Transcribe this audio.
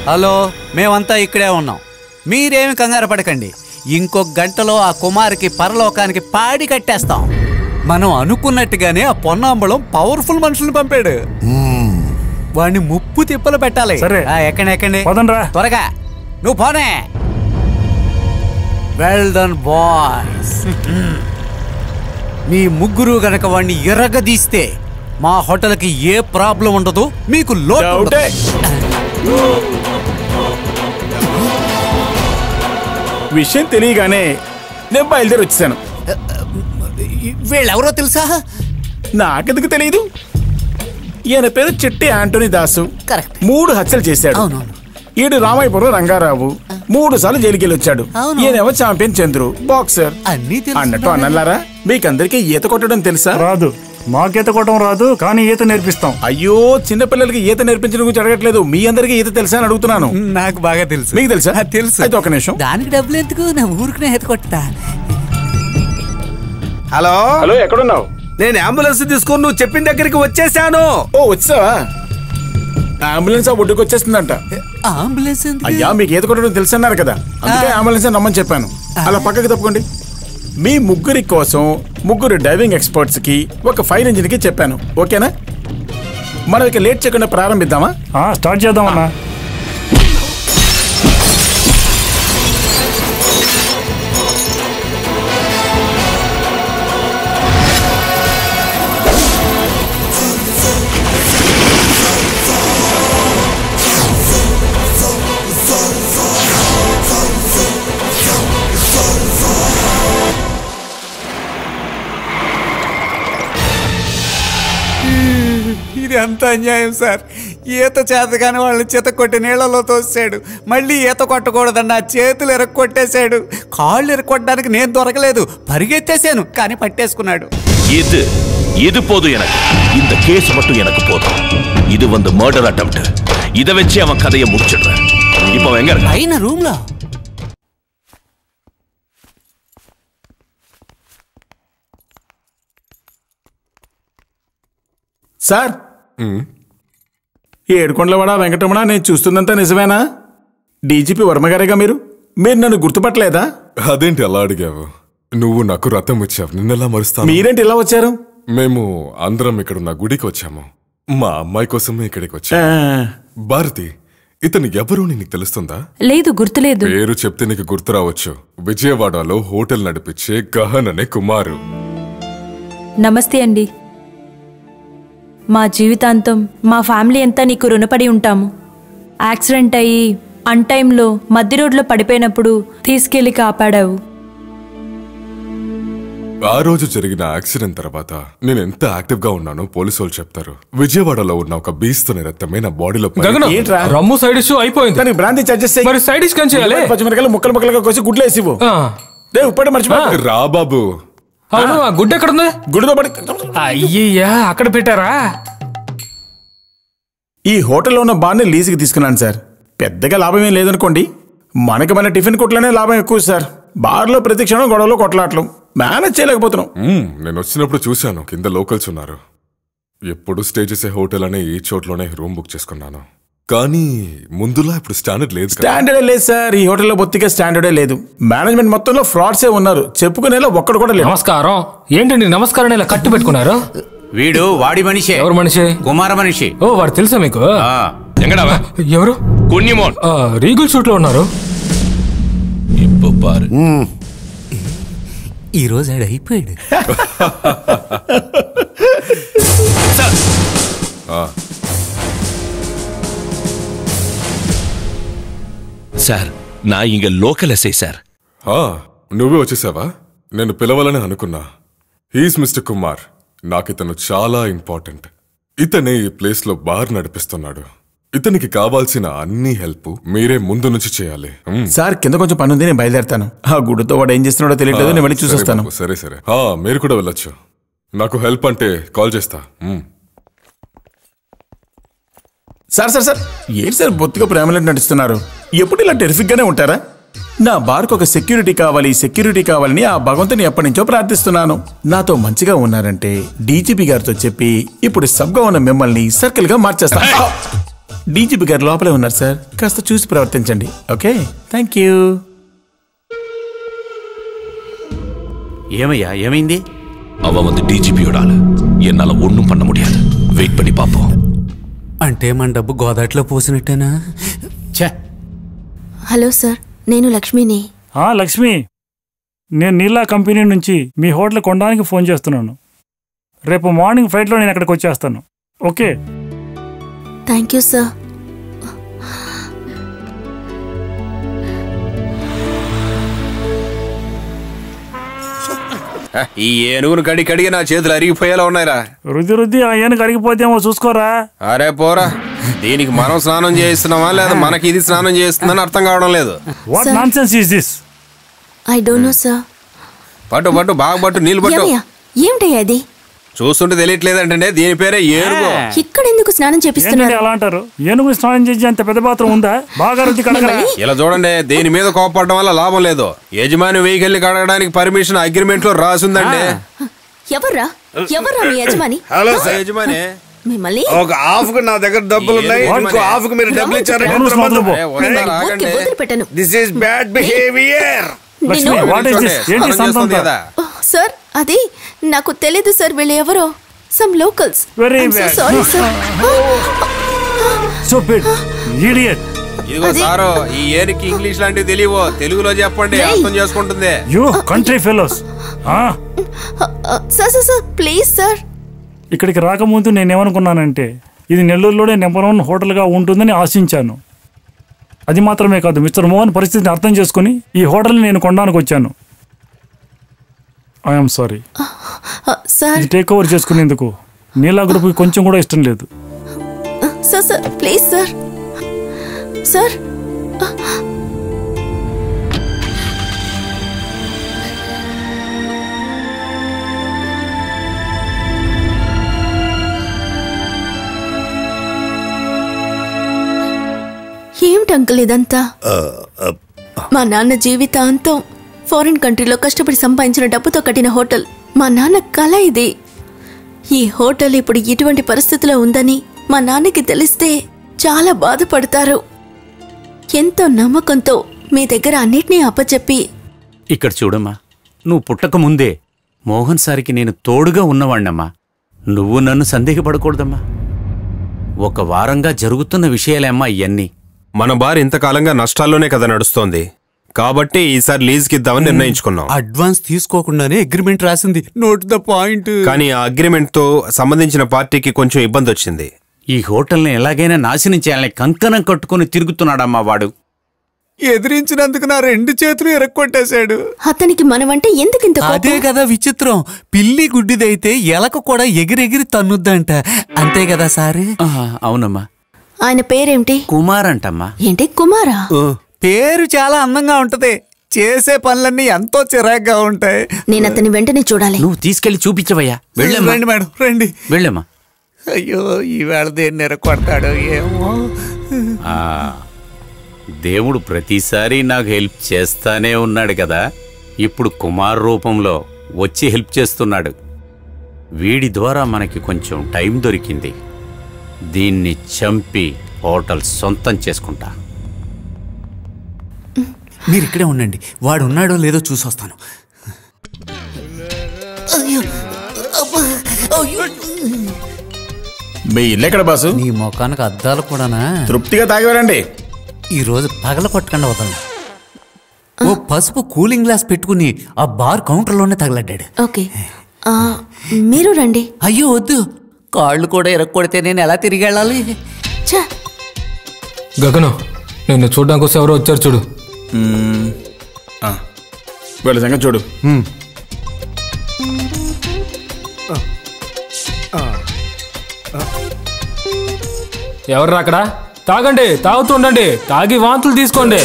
Hello, మేమంతా ఇక్కడే ఉన్నాం. మీరేమి కంగారు పడకండి. ఇంకొక గంటలో ఆ కుమార్కి పరలోకానికి పాడి కట్టేస్తాం. మనం అనుకున్నట్టుగానే ఆ పొన్నాంబళం పవర్ఫుల్ మనుషుల్ని పంపాడు. వాడిని ముప్పు తిప్పలు పెట్టాలి. ఎక్కండి త్వరగా. నువ్వు పోనే. Well done boys. మీ ముగ్గురు గనక వాడిని ఎర్రగదీస్తే మా హోటల్కి ఏ ప్రాబ్లం ఉండదు, మీకు లోటు. విషయం తెలియగానే నేను బయలుదేరి వచ్చేసాను. వీళ్ళెవరో తెలుసా? నాకెందుకు తెలియదు. ఈయన పేరు చిట్టి ఆంటోనీ దాసు. 3 హత్యలు చేశాడు. ఈడు రామాయపురం రంగారావు 3 సార్లు జైలుకి వెళ్ళి వచ్చాడు. ఈయనేమో ఛాంపియన్ చంద్రు, బాక్సర్. అన్నట్టు అన్నలారా, మీకందరికీ ఈత కొట్టడం తెలుసా? రాదు. మాకీత కొట్టడం రాదు, కానీ ఈత నేర్పిస్తాం. అయ్యో, చిన్నపిల్లలకి ఈత నేర్పించడం గురించి అడగట్లేదు. మీ అందరికి ఈత తెలుసా అని అడుగుతున్నాను. నాకు బాగా తెలుసు. మీకు తెలుసా? తెలుసు. అయితే ఒక నిమిషం. దానికి డబ్బులు ఎందుకు? నా ఊరికి ఈత కొట్టా. హలో హలో, ఎక్కడున్నావు? నేను అంబులెన్స్ తీసుకొని నువ్వు చెప్పిన దగ్గరికి వచ్చేసాను. ఓ, వచ్చావా? అంబులెన్స్ ఆ ఒడ్డుకు వచ్చేస్తుందంట. అంబులెన్స్? అయ్యా, మీకు ఈత కొట్టడం తెలుసు అన్నారు కదా, అందుకే అంబులెన్స్ నమ్మని చెప్పాను. అలా పక్కకి తప్పుకోండి. మీ ముగ్గురి కోసం 3 డైవింగ్ ఎక్స్పర్ట్స్ కి ఒక ఫైర్ ఇంజిన్ కి చెప్పాను. ఓకేనా? మనం ఇక లేట్ చేయకుండా ప్రారంభిద్దామా? స్టార్ట్ చేద్దామన్నా. ఇది అంత అన్యాయం సార్. ఈత చేతగానే వాళ్ళని చేత కొట్టి నీళ్లలో తోసాడు. మళ్ళీ ఈత కొట్టకూడదన్న చేతులు ఎరక్కొట్టేశాడు. కాళ్ళు ఎరక్కొట్టడానికి నేను దొరకలేదు, పరిగెత్తేసాను, కానీ పట్టేసుకున్నాడు. இது போதும் எனக்கு. இந்த கேஸ் மட்டும் எனக்கு போதும். இது வந்து மர்டர் அட்டெம்ப்ட். இத வச்சு அவன் கதையை முடிச்சிடுறேன். இப்போ எங்க இருக்க? అయిన రూమ్ లో. సార్, ఏడుకొండలవాడ వెంకటరమణ, నేను చూస్తుందంతా నిజమేనా? డీజీపీ వర్మగారేగా మీరు నన్ను గుర్తుపట్టలేదా? అదేంటి అలా అడిగావు? నువ్వు నాకు రథం ఇచ్చావు, నిన్నెలా మరుస్తాను? మీరేంటి ఇలా వచ్చారు? మేము అందరం ఇక్కడున్న గుడికి వచ్చాము. మా అమ్మాయి కోసమే ఇక్కడికి వచ్చా. భారతి, ఇతను ఎవరు నీకు తెలుస్తుందా? లేదు, గుర్తులేదు. పేరు చెప్తే నీకు గుర్తు రావచ్చు. విజయవాడలో హోటల్ నడిపించే గహన్ అనే కుమారు. నమస్తే అండి. మా జీవితాంతం మా ఫ్యామిలీ అంతా నీకు రుణపడి ఉంటాము. యాక్సిడెంట్ అయ్యి అన్ టైంలో మధ్య రోడ్లో పడిపోయినప్పుడు తీసుకెళ్లి కాపాడావు. ఆ రోజు జరిగిన యాక్సిడెంట్ తర్వాత నేను ఎంత యాక్టివ్ గా ఉన్నానో పోలీసు వాళ్ళు చెప్తారు. విజయవాడలో ఉన్న ఒక బీస్తోని రక్తమే నా బాడీలో. రమ్ము సైడ్ డిష్ అయిపోయింది. బ్రాంతి చార్జెస్ మరి సైడ్ డిష్ కం చేయాలి. పచ్చిమిరకాయలు ముక్కలు ముక్కలుగా కోసి గుడ్లు వేసివు. ఉప్పటి మర్చిపో. రా బాబు. అవును, ఆ గుడ్డ ఎక్కడ ఉంది? గుడితో పడి. అయ్యయ్యా, అక్కడ పెట్టారా? ఈ హోటల్లో ఉన్న బార్ని లీజుకి తీసుకున్నాను సార్. పెద్దగా లాభం ఏం లేదనుకోండి. మనకి మన టిఫిన్ కొట్లనే లాభం ఎక్కువ సార్. బార్లో ప్రతి క్షణం గొడవలు కొట్లాటలు, మేనేజ్ చేయలేకపోతున్నాం. నేను వచ్చినప్పుడు చూశాను, కింద లోకల్స్ ఉన్నారు. ఎప్పుడు స్టే చేసే హోటల్ అనే ఈ చోట్లోనే రూమ్ బుక్ చేసుకున్నాను. కానీ ముందులా ఇప్పుడు స్టాండర్డ్ లేదు. స్టాండర్డే లేదు సార్. ఈ హోటల్లో బొత్తిగా స్టాండర్డే లేదు. మేనేజ్మెంట్ మొత్తంలో ఫ్రాడ్సే ఉన్నారు. చెప్పుకునేలా ఒక్కడు కూడా లేదు. నమస్కారం. ఏంటండి నమస్కారం ఇలా కట్టు పెట్టుకున్నారు? వీడు వాడి మనిషి. ఎవరు మనిషి? కుమార మనిషి. ఓ, వాడు తెలుసా మీకు? ఎవరు? కున్నిమోన్. రీగుల్ షూట్ లో ఉన్నారు. ఈ రోజు ఆడు అయిపోయాడు. సార్, నా ఇంక లోకల్ ఎస్ఐ సార్. నువ్వే వచ్చేసావా? నేను పిలవాలని అనుకున్నా. He's mister Kumar. నాకితను చాలా ఇంపార్టెంట్. ఇతనే ఈ ప్లేస్ లో బార్ నడిపిస్తున్నాడు. ఇతనికి కావాల్సిన అన్ని హెల్ప్ మీరే ముందు నుంచి చేయాలి. సార్, కింద కొంచెం పని ఉంది, నేను బయలుదేరుతాను. ఆ గుడితో వాడు ఏం చేస్తున్నాడో తెలియట్లేదు, నేను వెళ్ళి చూసేస్తాను. సరే సరే, మీరు కూడా వెళ్ళొచ్చు. నాకు హెల్ప్ అంటే కాల్ చేస్తా. సార్ సార్ సార్, ఏంటి సార్ బొత్తిగా ప్రేమలో నడుస్తున్నారు? ఎప్పుడు ఇలా టెరిఫిక్ గానే ఉంటారా? నా బార్కు ఒక సెక్యూరిటీ కావాలని ఆ భగవంతుని ఎప్పటి నుంచో ప్రార్థిస్తున్నాను. నాతో మంచిగా ఉన్నారంటే డీజీపీ గారితో చెప్పి ఇప్పుడు సబ్గా ఉన్న మిమ్మల్ని సర్కిల్ గా మార్చేస్తాను. డీజీపీ గారు లోపలే ఉన్నారు సార్, కాస్త చూసి ప్రవర్తించండి. Okay, thank you. ஏமையா ஏமைந்தி அவன் வந்து டிஜிபியோடால என்னால ஒண்ணும் பண்ண முடியாது. வெயிட் பண்ணி பாப்போம். అంటే మన డబ్బు గోదాట్లో పోసినట్టేనా? హలో సార్, నేను లక్ష్మిని. లక్ష్మి, నేను నీలా కంపెనీ నుంచి మీ హోటల్ కొనడానికి ఫోన్ చేస్తున్నాను. రేపు మార్నింగ్ ఫ్లైట్లో నేను అక్కడికి వచ్చేస్తాను. Okay, thank you sir. ఈ ఏనుగును కడిగి నా చేతులు అరిగిపోయేలా ఉన్నాయిరా. రుద్ది ఆ ఏనుగు అరిగిపోతేమో చూసుకోరా. అరే పోరా, దీనికి మనం స్నానం చేయిస్తున్నావా లేదా మనకి ఇది స్నానం చేస్తుందని అర్థం కావడం లేదు. What nonsense is this? I don't know sir. పట్టు బాగా పట్టు, నీళ్ళు పట్టు. ఏమిటయ్యా అది? చూస్తుంటే తెలియట్లేదంటే దీని పేరే ఏనుగు. ఇక్కడ ఎందుకు స్నానం చేపిస్తున్నారు? అలా అంటారు? ఏనుగు స్నానం చేసి అంత పెద్ద పాత్ర ఉందా? బాగా రుద్ది కడగరా. ఇలా చూడండి, దీని మీద కోపడడం వల్ల లాభం లేదు. యజమాని వెహికల్ కడగడానికి పర్మిషన్ అగ్రిమెంట్ లో రాసిందండి. ఎవర్రా మీ యజమాని? హలో యజమాని, మిమ్మల్ని ఒక హాఫ్ కు నా దగ్గర డబ్బులు ఉన్నాయి, ఇంకో హాఫ్ కు మీరు డబ్బులు పెట్టను. This is bad behaviour. Sir, అది నాకు తెలీదు సార్. వీళ్ళు ఎవరో సమ్ లోకల్స్. Sorry sir. ఇదిగో సారు, ఈ ఏనుకి ఇంగ్లీష్ లాంటివి తెలియవు, తెలుగులో చెప్పండి, అర్థం చేసుకుంటుంది. Sir please sir. ఇక్కడికి రాకముందు నేనేమనుకున్నానంటే ఇది నెల్లూరులోనే నెంబర్ 1 హోటల్గా ఉంటుందని ఆశించాను. అది మాత్రమే కాదు, మిస్టర్ మోహన్ పరిస్థితిని అర్థం చేసుకుని ఈ హోటల్ని నేను కొనడానికి వచ్చాను. I'm sorry. ఇది టేక్ ఓవర్ చేసుకునేందుకు నీలా గ్రూప్కి కొంచెం కూడా ఇష్టం లేదు. Sir please sir. సార్ ఏమిటి అంకుల్ ఇదంతా? మా నాన్న జీవితాంతం ఫారిన్ కంట్రీలో కష్టపడి సంపాదించిన డబ్బుతో కట్టిన హోటల్. మా నాన్న కళ ఇది. ఈ హోటల్ ఇప్పుడు ఇటువంటి పరిస్థితిలో ఉందని మా నాన్నకి తెలిస్తే చాలా బాధపడతారు. ఎంతో నమ్మకంతో మీ దగ్గర అన్నిటినీ అప్పచెప్పి. ఇక్కడ చూడమ్మా, నువ్వు పుట్టక ముందే మోహన్ సార్కి నేను తోడుగా ఉన్నవాణ్ణమ్మా. నువ్వు నన్ను సందేహపడకూడదమ్మా. ఒక వారంగా జరుగుతున్న విషయాలేమ్మా ఇవన్నీ. మన బార్ ఇంతకాలంగా నష్టాల్లోనే కదా నడుస్తోంది, కాబట్టి ఈసారి లీజ్కి ఇద్దామని నిర్ణయించుకున్నాం. అడ్వాన్స్ తీసుకోకుండానే అగ్రిమెంట్ రాసింది. Note the point. కానీ ఆ అగ్రిమెంట్ తో సంబంధించిన పార్టీకి కొంచెం ఇబ్బంది వచ్చింది. ఈ హోటల్ని ఎలాగైనా నాశనం చేయాలని కంకణం కట్టుకుని తిరుగుతున్నాడమ్మా వాడు. ఎదిరించినందుకు నా 2 చేతులు ఎరక్కొట్టేశాడు. అతనికి మనమంటే ఎందుకింత కోపం? అదే కదా విచిత్రం. పిల్లి గుడ్డిదైతే ఎలక కూడా ఎగిరెగిరి తన్నుద్దంట. అంతే కదా సార్? అవునమ్మా. ఆయన పేరేమిటి? కుమార్ అంటమ్మా. ఏంటి కుమారా? పేరు చాలా అందంగా ఉంటది, చేసే పనులన్నీ ఎంతో చిరాగ్గా ఉంటాయి. నేను అతని వెంటనే చూడాలి. నువ్వు తీసుకెళ్లి చూపించవయ్యా. వెళ్ళమ్మా. రండి మేడం, రండి. వెళ్ళమ్మా. అయ్యో, ఈవేళ దేన్ని ఎరకొడతాడో ఏమో. దేవుడు ప్రతిసారి నాకు హెల్ప్ చేస్తానే ఉన్నాడు కదా. ఇప్పుడు కుమార్ రూపంలో వచ్చి హెల్ప్ చేస్తున్నాడు. వీడి ద్వారా మనకి కొంచెం టైం దొరికింది. దీన్ని చంపి హోటల్ సొంతం చేసుకుంటా. మీరు ఇక్కడే ఉండండి, వాడు ఉన్నాడో లేదో చూసొస్తాను. మీ ఇల్లు ఎక్కడ బాసు? నీ ముఖానికి అద్దాలు కూడానా? తృప్తిగా తాగివారండి. ఈరోజు పగల కొట్టకుండా వదలను. ఓ పసుపు కూలింగ్ గ్లాస్ పెట్టుకుని ఆ బార్ కౌంటర్లోనే తగలడ్డాడు. ఓకే, మీరు రండి. అయ్యో వద్దు, కాళ్ళు కూడా ఎరక్కొడితే నేను ఎలా తిరిగి వెళ్ళాలి? గగను, నిన్ను చూడడానికి వస్తే ఎవరో వచ్చారు చూడు. వీళ్ళ సంగతి చూడు. ఎవర్రా అక్కడ? తాగండి, తాగుతుండండి, తాగి వాంతులు తీసుకోండి.